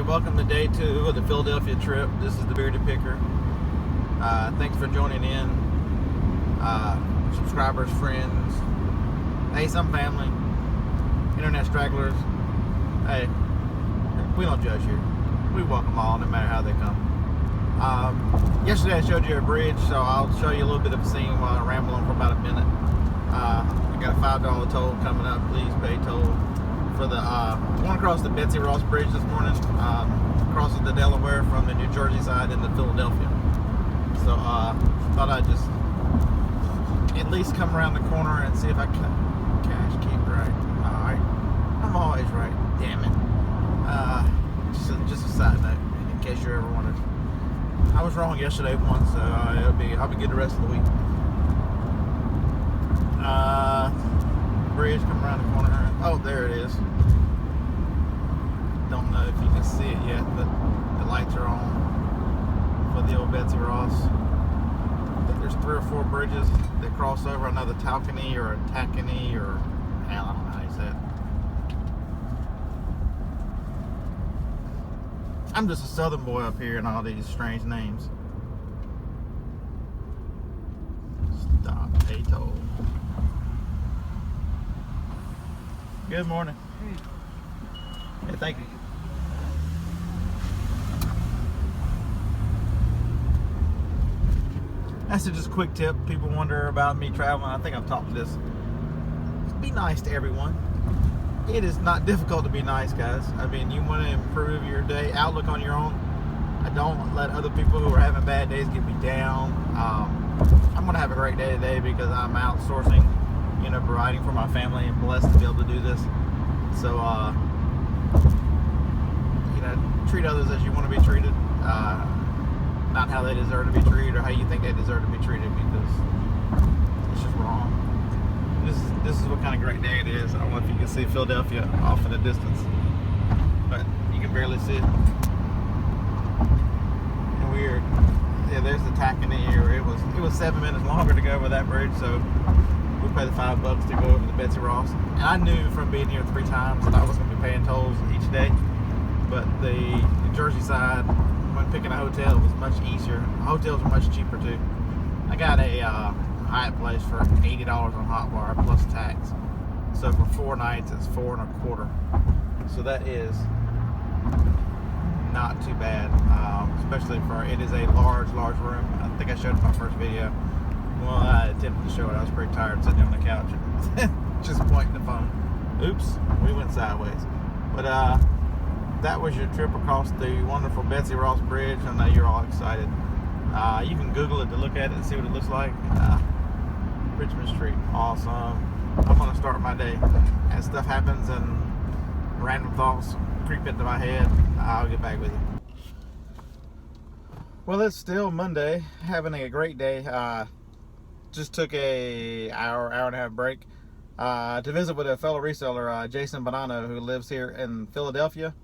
welcome to day 2 of the Philadelphia trip. This is the Bearded Picker. Thanks for joining in. Subscribers, friends, hey, some family, internet stragglers. Hey, we don't judge here. We welcome all, no matter how they come. Yesterday I showed you a bridge, so I'll show you a little bit of a scene while I ramble on for about a minute. I got a $5 toll coming up. Please pay toll for the going across the Betsy Ross Bridge this morning, crossing the Delaware from the New Jersey side into Philadelphia. So thought I'd just at least come around the corner and see if I can cash keep right. I'm always right. Damn it. Just a side note, in case you ever wondered. I was wrong yesterday once, so I'll be good the rest of the week. Bridge coming around the corner. Oh, there it is. Don't know if you can see it yet, but the lights are on for the old Betsy Ross. I think there's 3 or 4 bridges that cross over. Another Talcany or a Tacony or hell, I don't know how you say it. I'm just a southern boy up here and all these strange names. Stop, pay toll. Good morning. Hey, thank you. That's just a quick tip. People wonder about me traveling. I think I've talked to this. Be nice to everyone. It is not difficult to be nice, guys. I mean, you want to improve your day, outlook on your own. I don't let other people who are having bad days get me down. I'm going to have a great day today because I'm outsourcing, providing for my family and blessed to be able to do this. So, treat others as you want to be treated, not how they deserve to be treated or how you think they deserve to be treated, because it's just wrong. This is what kind of great day it is. I don't know if you can see Philadelphia off in the distance, but you can barely see it. And weird. Yeah, there's the Tacony here. It was 7 minutes longer to go over that bridge, so we paid the $5 to go over the Betsy Ross. And I knew from being here 3 times that I was going to be paying tolls each day. But the New Jersey side, when picking a hotel, was much easier. Hotels are much cheaper too. I got a Hyatt place for $80 on Hotwire plus tax. So for 4 nights, it's $4 1/4. So that is not too bad, especially for it is a large room. I think I showed it in my first video. Well, I attempted to show it. I was pretty tired sitting on the couch, just pointing the phone. Oops, we went sideways. But that was your trip across the wonderful Betsy Ross Bridge. I know you're all excited. You can Google it to look at it and see what it looks like. Richmond Street, awesome. I'm gonna start my day. As stuff happens and random thoughts creep into my head, I'll get back with you. Well, it's still Monday, having a great day. Just took a hour and a half break to visit with a fellow reseller, Jason Bonanno, who lives here in Philadelphia.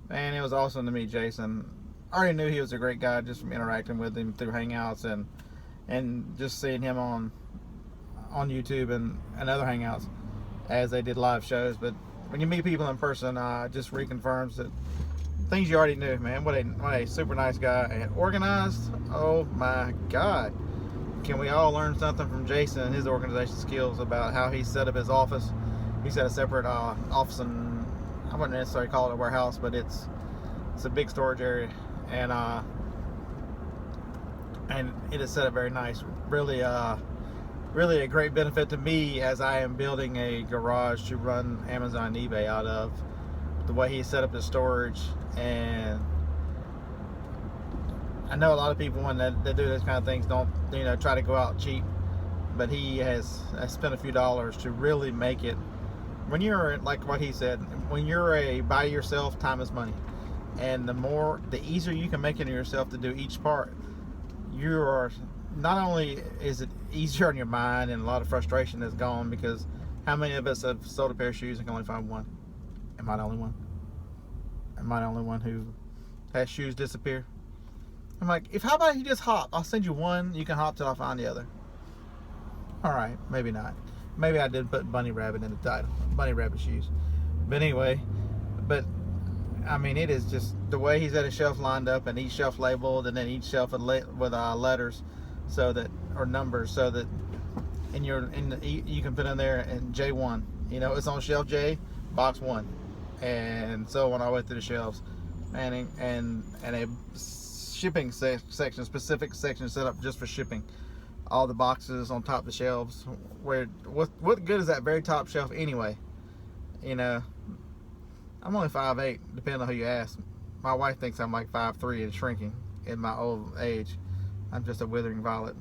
And it was awesome to meet Jason. I already knew he was a great guy just from interacting with him through Hangouts and just seeing him on YouTube and other Hangouts as they did live shows. But when you meet people in person, just reconfirms that things you already knew, man. What a super nice guy and organized. Oh my God. Can we all learn something from Jason and his organization skills about how he set up his office? He's got a separate office, and I wouldn't necessarily call it a warehouse, but it's a big storage area, and it is set up very nice. Really a great benefit to me as I am building a garage to run Amazon and eBay out of. The way he set up his storage, and I know a lot of people when they do this kind of things don't try to go out cheap, but he has spent a few dollars to really make it. When you're like what he said, when you're by yourself, time is money, and the easier you can make it on yourself to do each part, not only is it easier on your mind, and a lot of frustration is gone, because how many of us have sold a pair of shoes and can only find one? Am I the only one? Am I the only one who has shoes disappear? I'm like, how about you just hop? I'll send you one, you can hop till I find the other. Alright, maybe not. Maybe I did put bunny rabbit in the title. Bunny rabbit shoes. But anyway, I mean, it is just the way he's got his shelf lined up, and each shelf labeled, and then each shelf with letters, so that, or numbers, so that you can put in there and J1. You know, it's on shelf J, box 1, and so on all the way through the shelves, and a shipping section, specific section set up just for shipping. All the boxes on top of the shelves. Where what good is that very top shelf anyway? You know, I'm only 5'8", depending on who you ask. My wife thinks I'm like 5'3" and shrinking in my old age. I'm just a withering violet.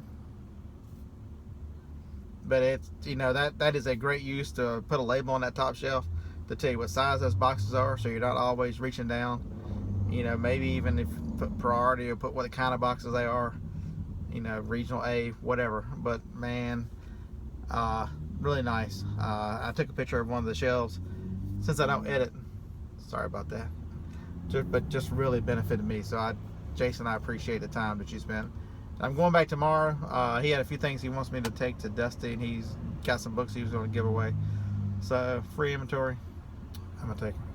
But it's, you know, that is a great use to put a label on that top shelf to tell you what size those boxes are, so you're not always reaching down. You know, maybe even if you put priority or put what kind of boxes they are. You know, regional A, whatever. But man, really nice. I took a picture of one of the shelves. Since I don't edit, sorry about that. But just really benefited me. So Jason, I appreciate the time that you spent. I'm going back tomorrow. He had a few things he wants me to take to Dusty, and he's got some books he was going to give away. So free inventory, I'm gonna take them.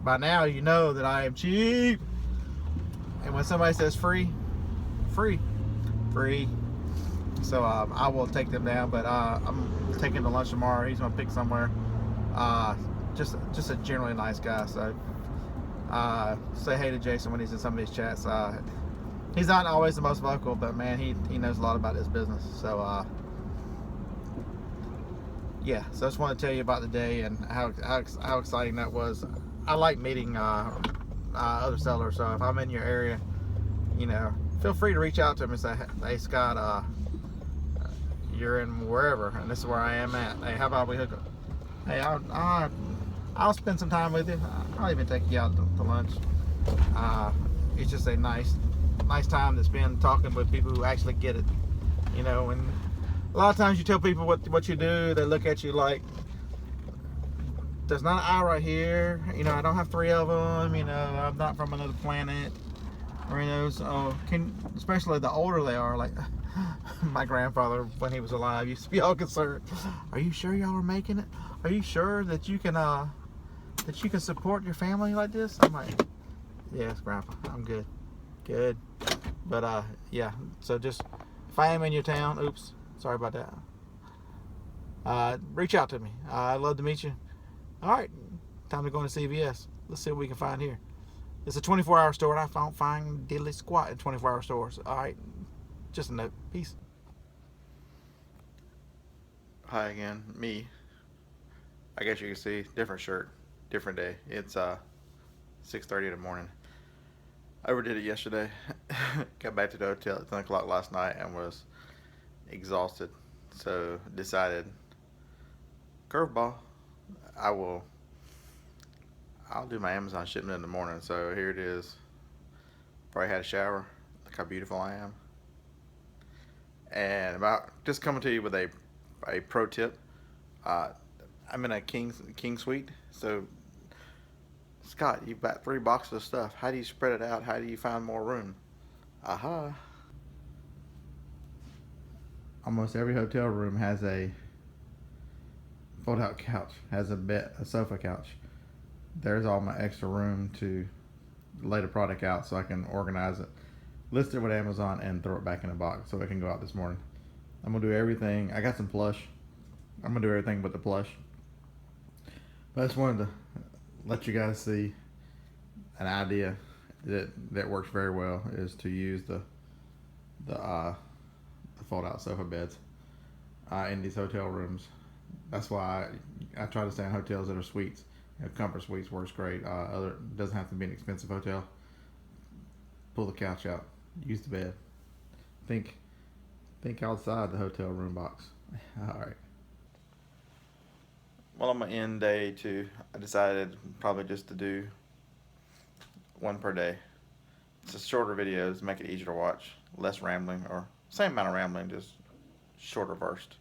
By now, you know that I am cheap. And when somebody says free, free. So I will take them down. But I'm taking to lunch tomorrow. He's gonna pick somewhere. Just a generally nice guy. So say hey to Jason when he's in some of these chats. He's not always the most vocal, but man, he knows a lot about this business. So yeah. So I just want to tell you about the day and how exciting that was. I like meeting other sellers. So if I'm in your area, you know, feel free to reach out to him and say, hey Scott, you're in wherever, and this is where I am at. Hey, how about we hook up? Hey, I'll spend some time with you. I'll even take you out to lunch. It's just a nice time to spend talking with people who actually get it. You know, and a lot of times you tell people what you do, they look at you like, there's not an eye right here. You know, I don't have 3 of them. You know, I'm not from another planet. Or, you know, so especially the older they are, like my grandfather when he was alive used to be all concerned. Are you sure y'all are making it? Are you sure that you can support your family like this? I'm like, yes, Grandpa, I'm good. But yeah. So just if I am in your town, oops, sorry about that. Reach out to me. I'd love to meet you. All right, time to go into CVS. Let's see what we can find here. It's a 24-hour store, and I don't find diddly squat in 24-hour stores. All right, just a note. Peace. Hi again, me. I guess you can see, different shirt, different day. It's 6:30 in the morning. I overdid it yesterday. Got back to the hotel at 10 o'clock last night and was exhausted. So decided, curveball. I'll do my Amazon shipment in the morning. So here it is. Probably had a shower. Look how beautiful I am. And about just coming to you with a pro tip. I'm in a king suite. So Scott, you've got 3 boxes of stuff. How do you spread it out? How do you find more room? Aha. Almost every hotel room has a fold-out couch, has a sofa couch. There's all my extra room to lay the product out so I can organize it, list it with Amazon, and throw it back in a box so it can go out this morning. I'm going to do everything. I got some plush. I'm going to do everything but the plush. But I just wanted to let you guys see an idea that works very well is to use the fold-out sofa beds in these hotel rooms. That's why I try to stay in hotels that are suites. You know, Comfort Suites works great. Doesn't have to be an expensive hotel. Pull the couch out. Use the bed. Think outside the hotel room box. All right. Well, on my end day 2, I decided probably just to do 1 per day. It's just shorter videos, make it easier to watch, less rambling, or same amount of rambling, just shorter burst.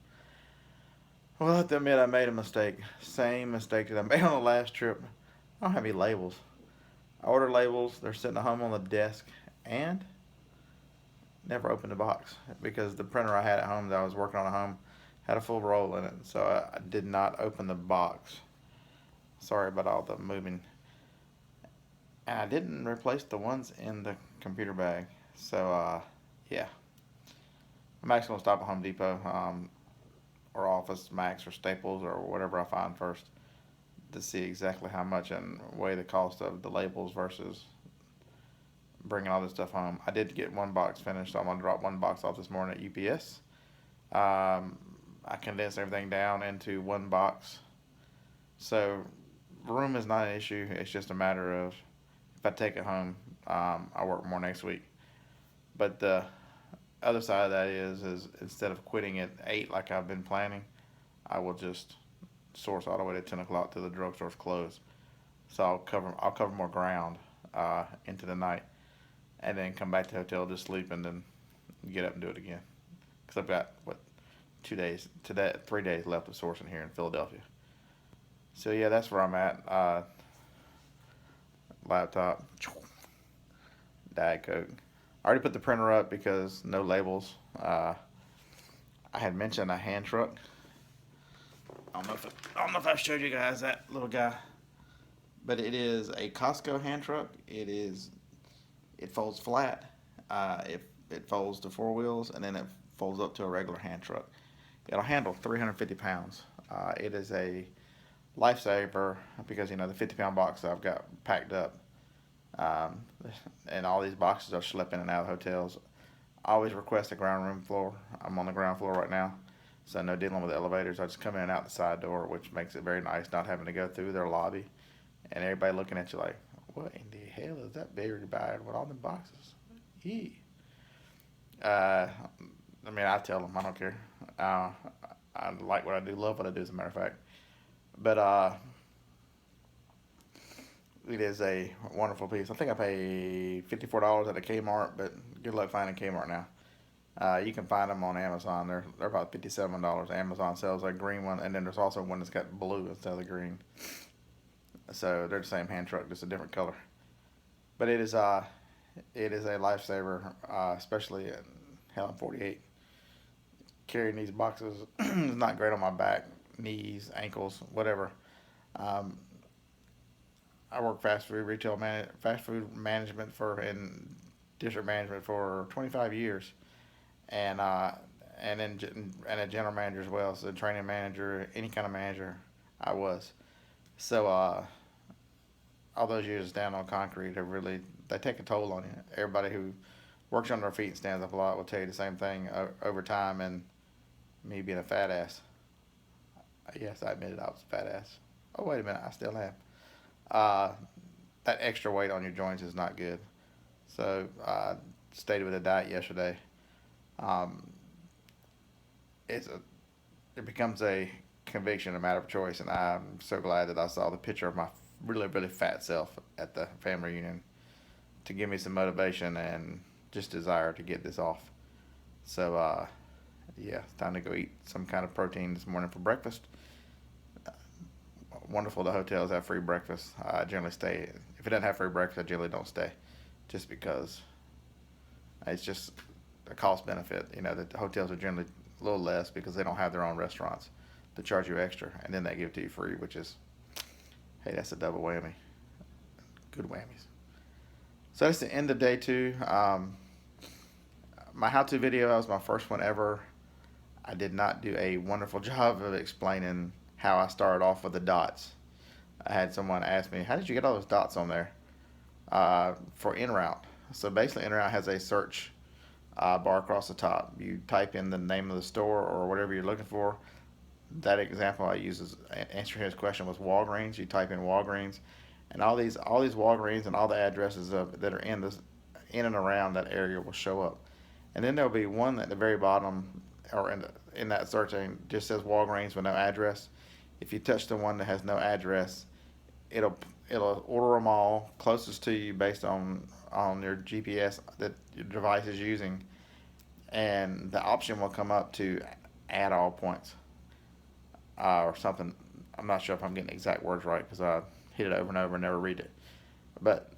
Well, I have to admit I made a mistake. Same mistake that I made on the last trip. I don't have any labels. I ordered labels, they're sitting at home on the desk, and never opened the box because the printer I had at home that I was working on at home had a full roll in it, so I did not open the box. Sorry about all the moving. And I didn't replace the ones in the computer bag. So, yeah. I'm actually going to stop at Home Depot, or Office Max or Staples or whatever I find first to see exactly how much and weigh the cost of the labels versus bringing all this stuff home. I did get one box finished, so I'm going to drop one box off this morning at UPS. I condensed everything down into one box. So, room is not an issue. It's just a matter of if I take it home, I work more next week. But the other side of that is instead of quitting at 8 like I've been planning, I will just source all the way to 10 o'clock till the drugstore's closed. So I'll cover more ground into the night, and then come back to the hotel, just sleep, and then get up and do it again. Because I've got what 2 days to that 3 days left of sourcing here in Philadelphia. So yeah, that's where I'm at. Laptop, Diet Coke. I already put the printer up because no labels. I had mentioned a hand truck. I don't know if I've showed you guys that little guy, but it is a Costco hand truck. It folds flat. It folds to four wheels, and then it folds up to a regular hand truck. It'll handle 350 pounds. It is a lifesaver because the 50-pound box that I've got packed up, um, and all these boxes are schlepping in and out of hotels. I always request a ground room floor. I'm on the ground floor right now, so no dealing with elevators. I just come in and out the side door, which makes it very nice not having to go through their lobby and everybody looking at you like, what in the hell is that baby bag with all them boxes? Yee. Uh, I tell them I don't care. Uh, I like what I do, love what I do, as a matter of fact. But it is a wonderful piece. I think I paid $54 at a Kmart, but good luck finding Kmart now. You can find them on Amazon. They're about $57. Amazon sells a green one, and then there's also one that's got blue instead of the green. So they're the same hand truck, just a different color. But it is a lifesaver, especially in hell, I'm 48. Carrying these boxes is not great on my back, knees, ankles, whatever. Um, I work fast food management and district management for 25 years, and and a general manager as well, so training manager, any kind of manager, I was. So all those years down on concrete have really they take a toll on you. Everybody who works on their feet and stands up a lot will tell you the same thing over time. And me being a fat ass, yes, I admitted I was a fat ass. Oh wait a minute, I still am. Uh, that extra weight on your joints is not good. So I stayed with a diet yesterday. Um, it's a it becomes a conviction, a matter of choice, and I'm so glad that I saw the picture of my really really fat self at the family reunion to give me some motivation and just desire to get this off. So yeah, it's time to go eat some kind of protein this morning for breakfast. Wonderful, the hotels have free breakfast. I generally stay. If it doesn't have free breakfast, I generally don't stay, just because it's just a cost benefit. The hotels are generally a little less because they don't have their own restaurants to charge you extra, and then they give it to you free, which is, hey, that's a double whammy. Good whammies. So that's the end of day two. My how-to video, that was my first one ever. I did not do a wonderful job of explaining how I started off with the dots. I had someone ask me, how did you get all those dots on there for en route? So basically, en route has a search bar across the top. You type in the name of the store or whatever you're looking for. That example I used as answering his question was Walgreens. You type in Walgreens, and all these Walgreens and all the addresses that are in and around that area will show up. And then there'll be one at the very bottom, or in that search thing, just says Walgreens with no address. If you touch the one that has no address, it'll it'll order them all closest to you based on your GPS that your device is using, and the option will come up to add all points or something. I'm not sure if I'm getting the exact words right because I hit it over and over and never read it.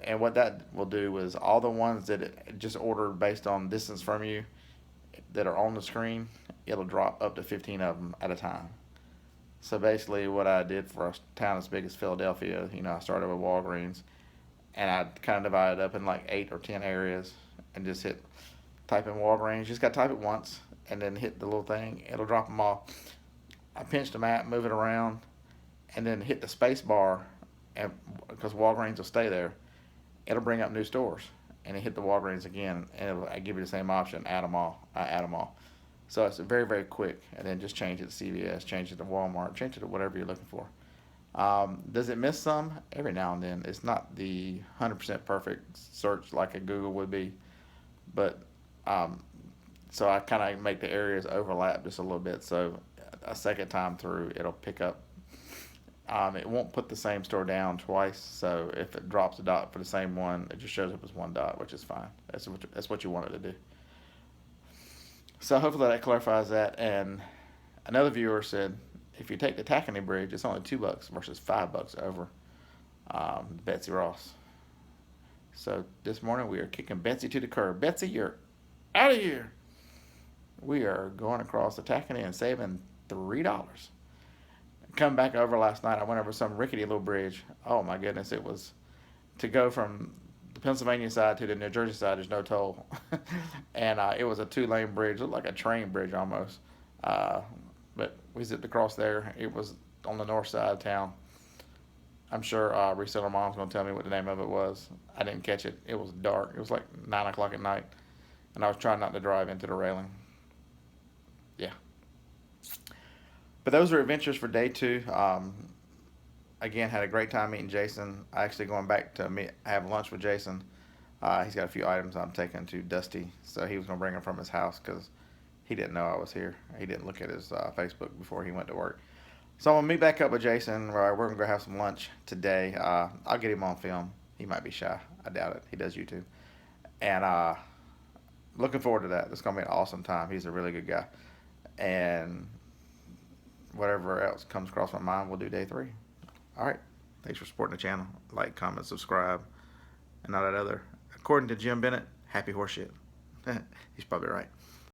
And what that will do is all the ones that it just ordered based on distance from you that are on the screen, it'll drop up to 15 of them at a time. So basically, what I did for a town as big as Philadelphia, I started with Walgreens, and I kind of divide it up in like 8 or 10 areas, and just type in Walgreens. Just got to type it once, and then hit the little thing. It'll drop them all. I pinch the map, move it around, and then hit the space bar, and because Walgreens will stay there, it'll bring up new stores, and then hit the Walgreens again, and it'll give you the same option. Add them all. I add them all. So it's very, very quick, and then just change it to CVS, change it to Walmart, change it to whatever you're looking for. Does it miss some? Every now and then. It's not the 100% perfect search like a Google would be, but um, so I kind of make the areas overlap just a little bit. So a second time through, it'll pick up. It won't put the same store down twice. So if it drops a dot for the same one, it just shows up as one dot, which is fine. That's what you want it to do. So hopefully that clarifies that. And another viewer said, if you take the Tacony Bridge, it's only $2 versus $5 over Betsy Ross. So this morning we are kicking Betsy to the curb. Betsy, you're out of here. We are going across the Tacony and saving $3. Come back over last night. I went over some rickety little bridge. Oh my goodness, it was to go from the Pennsylvania side to the New Jersey side. There's no toll, and it was a 2-lane bridge, looked like a train bridge almost. Uh, but we zipped across there. It was on the north side of town. I'm sure reseller mom's gonna tell me what the name of it was. I didn't catch it. It was dark. It was like 9 o'clock at night, and I was trying not to drive into the railing. Yeah. But those are adventures for day 2. Again, had a great time meeting Jason. I actually going back to have lunch with Jason. He's got a few items I'm taking to Dusty, so he was gonna bring them from his house because he didn't know I was here. He didn't look at his Facebook before he went to work. So I'm gonna meet back up with Jason. We're gonna go have some lunch today. I'll get him on film. He might be shy. I doubt it. He does YouTube, and looking forward to that. It's gonna be an awesome time. He's a really good guy, and whatever else comes across my mind, we'll do day 3. All right. Thanks for supporting the channel. Like, comment, subscribe, and all that other. According to Jim Bennett, happy horseshit. He's probably right.